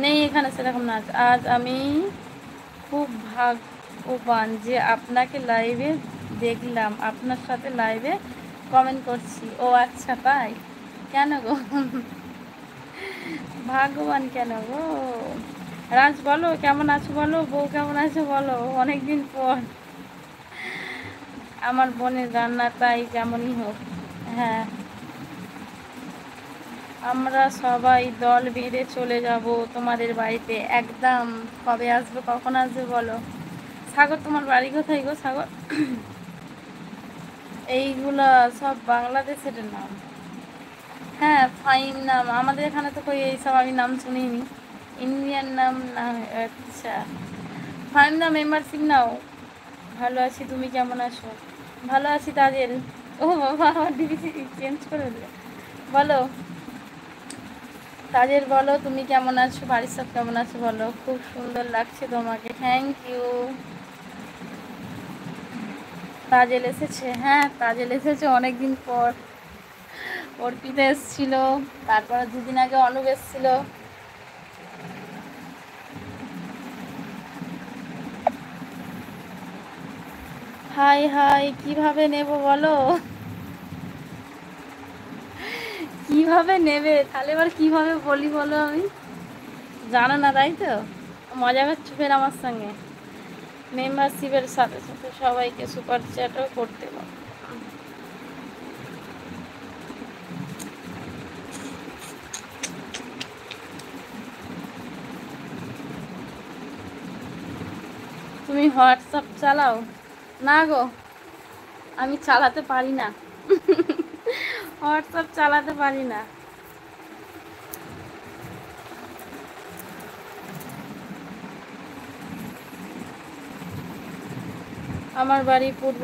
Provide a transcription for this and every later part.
নেই এখানে সেরকম নাচ। আজ আমি খুব ভাগ্যবান যে আপনাকে লাইভে দেখলাম, আপনার সাথে লাইভে কমেন্ট করছি। ও আচ্ছা তাই? কেন গো? ভাগ্যবান কেন গো? রাজ বলো কেমন আছো, বলো বউ কেমন আছো বলো, অনেকদিন পর। আমার বোনের রান্না তাই যেমনই হোক। হ্যাঁ, আমরা সবাই দল বেঁধে চলে যাব তোমাদের বাড়িতে একদম। কবে আসবে, কখন আসবে বলো। সাগর তোমার বাড়ি কোথায় গো সাগর? এইগুলা সব বাংলাদেশের নাম। হ্যাঁ ফাইন নাম, আমাদের এখানে তো কই এইসব আমি নাম শুনিনি। ইন্ডিয়ান নাম না। আচ্ছা, ফাইন নাম মেম্বারশিপ নাও। ভালো আছি, তুমি কেমন আছো? ভালো আছি তাজেল। ও বাবা, আমার ডিভিসি চেঞ্জ করে দিলে। বলো তাজেল, বলো তুমি কেমন আছো, বাড়ির সব কেমন আছো বলো। খুব সুন্দর লাগছে তোমাকে, থ্যাংক ইউ। তাজেল এসেছে, হ্যাঁ তাজেল এসেছে অনেকদিন পর। অর্পিতা এসেছিল, তারপরে দুদিন আগে অনুপ এসেছিল। হাই হাই, কিভাবে নেব বলো। কিভাবে নেবে তাহলে, এবার কিভাবে বলি বলো। আমি জানো না তাই তো, মজা করছো ফের আমার সঙ্গে। মেম্বারশিপের সাথে সাথে সবাইকে সুপার চ্যাটও করতে পারো। তুমি হোয়াটসঅ্যাপ চালাও? না গো, আমি চালাতে পারি না। হোয়াটসঅ্যাপ চালাতে পারি না। আমার বাড়ি পূর্ব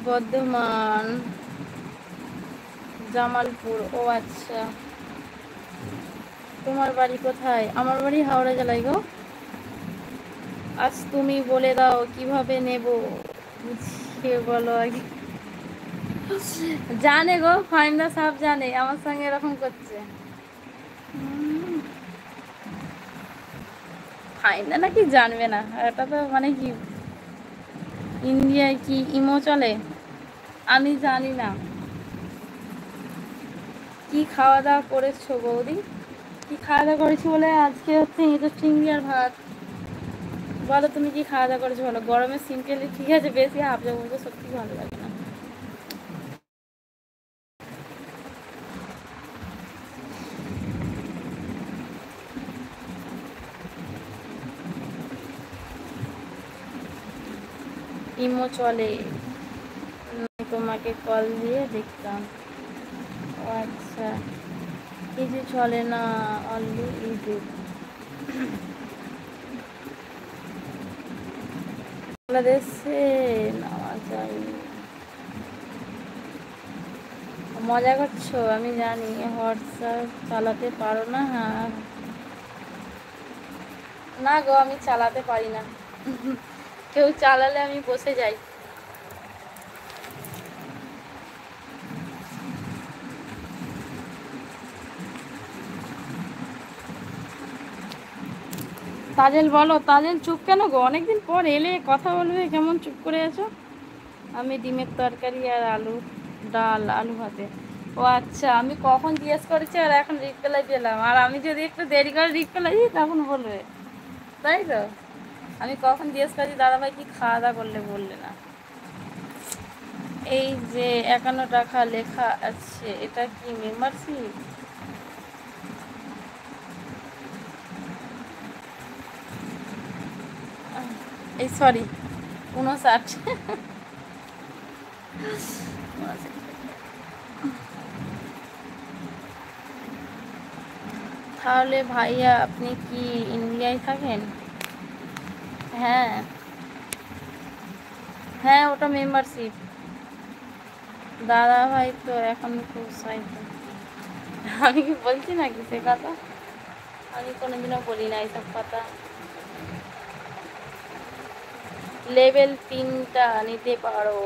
বর্ধমান, জামালপুর। ও আচ্ছা, তোমার বাড়ি কোথায়? আমার বাড়ি হাওড়া জেলায় গো। আজ তুমি বলে দাও কিভাবে নেব, বুঝিয়ে বলো আগে। জানে গো, ফাইন্দা সাহেব জানে আমার সঙ্গে এরকম করছে। ফাইন্দা নাকি জানবে না, এটা তো মানে কি, ইন্ডিয়ায় কি ইমো চলে? আমি জানি না। কি খাওয়া দাওয়া করেছো বৌদি? কি খাওয়া দাওয়া করেছি বলে আজকে হচ্ছে এঁচোড় চিংড়ি আর ভাত। বলো তুমি কি খাওয়া দাওয়া করেছো বলো। গরমে সিম্পলি ঠিক আছে, বেশি হাফজা বলতে সত্যি ভালো লাগে না। ইমো চলে, তোমাকে কল দিয়ে দেখতাম। ও আচ্ছা, কিছু চলে না, অনলি ইউটিউব। বাংলাদেশে নেওয়া যায়। মজা করছো আমি জানি, হোয়াটসঅ্যাপ চালাতে পারো না। হ্যাঁ না গো, আমি চালাতে পারি না। কেউ চালালে আমি বসে যাই। তাজেল বলো, তাজেল চুপ কেন গো? অনেকদিন পর এলে, কথা বলবে, কেমন চুপ করে আছো? আমি ডিমের তরকারি আর আলু ডাল, আলু ভাতে। ও আচ্ছা, আমি কখন জিজ্ঞেস করেছি আর এখন রিপ্লাই দিলাম, আর আমি যদি একটু দেরি করে রিপ্লাই দিই তখন বলবে, তাই তো। আমি কখন জিজ্ঞেস করেছি দাদাভাই কি খাওয়া দাওয়া করলে, বললে না। এই যে 51 টাকা লেখা আছে, এটা কি মেম্বারশিপ? এই সরি, 59। তাহলে ভাইয়া আপনি কি ইন্ডিয়ায় থাকেন? হ্যাঁ হ্যাঁ, ওটা মেম্বারশিপ। দাদা ভাই তো এখন খুব সাইতে। আমি কি বলছি নাকি সে কথা? আমি কোনোদিনও বলি না এইসব কথা। লেভেল 3টা নিতে পারো।